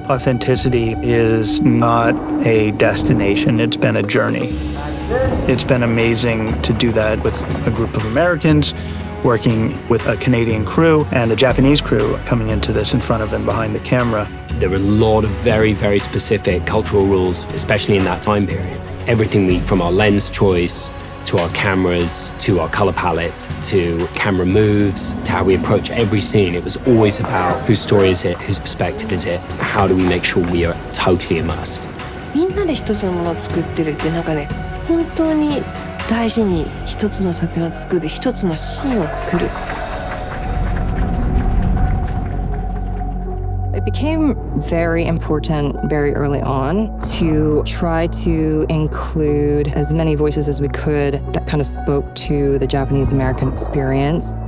Authenticity is not a destination, it's been a journey. It's been amazing to do that with a group of Americans, working with a Canadian crew and a Japanese crew coming into this in front of and behind the camera. There are a lot of very, very specific cultural rules, especially in that time period. Everything from our lens choice, to our cameras, to our color palette, to camera moves, to how we approach every scene. It was always about whose story is it, whose perspective is it, how do we make sure we are totally immersed. みんなで一つのものを作ってるってなんかね、本当に大事に一つの作品を作る、一つのシーンを作る。It became very important very early on to try to include as many voices as we could that kind of spoke to the Japanese American experience.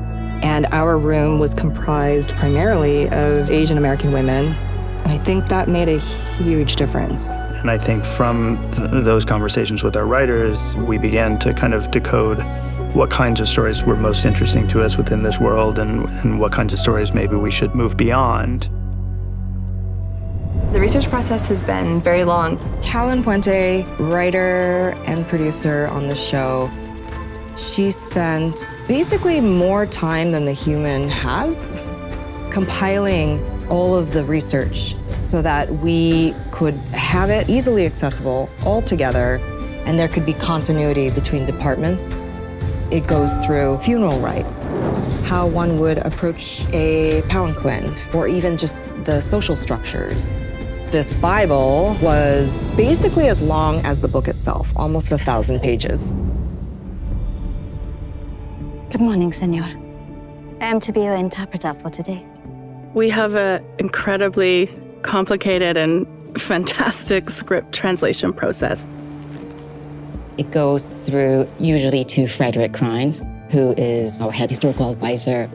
And our room was comprised primarily of Asian American women. And I think that made a huge difference. And I think from those conversations with our writers, we began to kind of decode what kinds of stories were most interesting to us within this world and what kinds of stories maybe we should move beyond. The research process has been very long. Callan Puente, writer and producer on the show, she spent basically more time than the human has compiling all of the research so that we could have it easily accessible all together and there could be continuity between departments. It goes through funeral rites, how one would approach a palanquin, or even just the social structures. This Bible was basically as long as the book itself, almost 1,000 pages. Good morning, Senor. I am to be your interpreter for today. We have an incredibly complicated and fantastic script translation process. It goes through usually to Frederick Crines, who is our head historical advisor.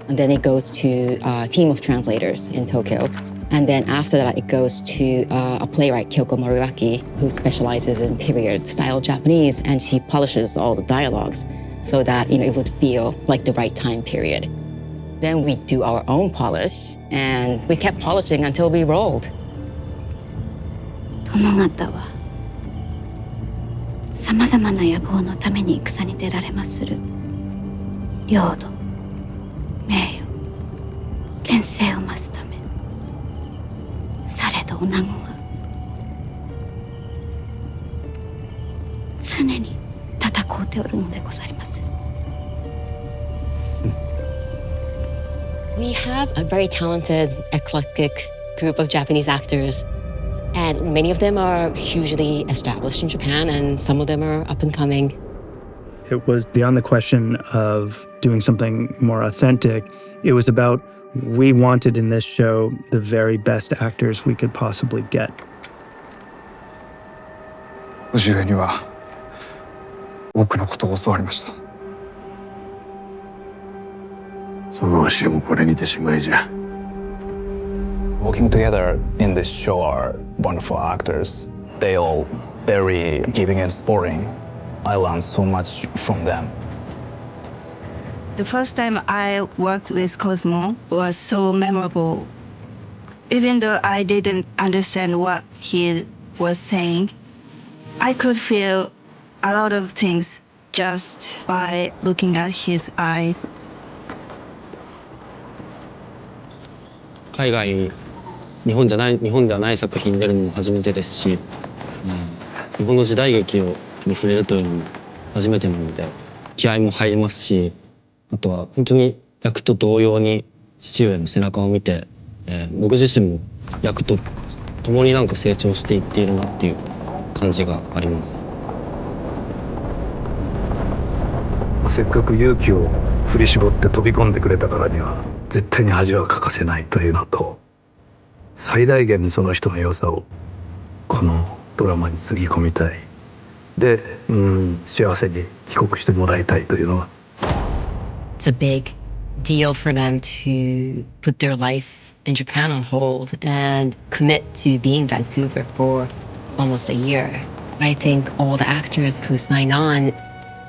And then it goes to a team of translators in Tokyo. And then after that, it goes to a playwright, Kyoko Moriwaki, who specializes in period-style Japanese, and she polishes all the dialogues so that it would feel like the right time period. Then we do our own polish, and we kept polishing until we rolled. 殿方はさまざまな野望のために戦に出られまする。領土、名誉、権勢を増すため。されど女子は常に戦うておるのでございます。We have a very talented, eclectic group of Japanese actors, and many of them are hugely established in Japan, and some of them are up and coming. It was beyond the question of doing something more authentic. It was about we wanted in this show the very best actors we could possibly get. 叔父上には多くのことを教わりました。その教えもこれにてしまいじゃ。Working together in this show are wonderful actors. They all very giving and sporting. I learned so much from them. The first time I worked with Cosmo was so memorable. Even though I didn't understand what he was saying, I could feel a lot of things just by looking at his eyes. 海外、日本ではない作品に出るのも初めてですし、日本の時代劇に触れるというのも初めてなので気合も入りますし、あとは本当に役と同様に父上の背中を見て、僕自身も役と共に成長していっているなっていう感じがあります。せっかく勇気を振り絞って飛び込んでくれたからには絶対に恥はかかせないというのと、最大限にその人の良さをこのドラマにつぎ込みたい。で、幸せに帰国してもらいたいというのは。It's a big deal for them to put their life in Japan on hold and commit to being in Vancouver for almost a year. I think all the actors who signed on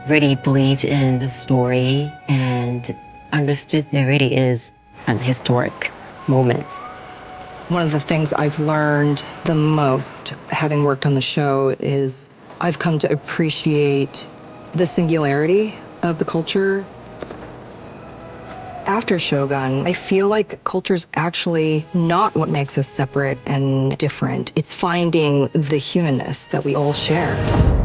really believed in the story and understood there really is an historic moment. One of the things I've learned the most, having worked on the show, is I've come to appreciate the singularity of the culture. After Shogun, I feel like culture's actually not what makes us separate and different. It's finding the humanness that we all share.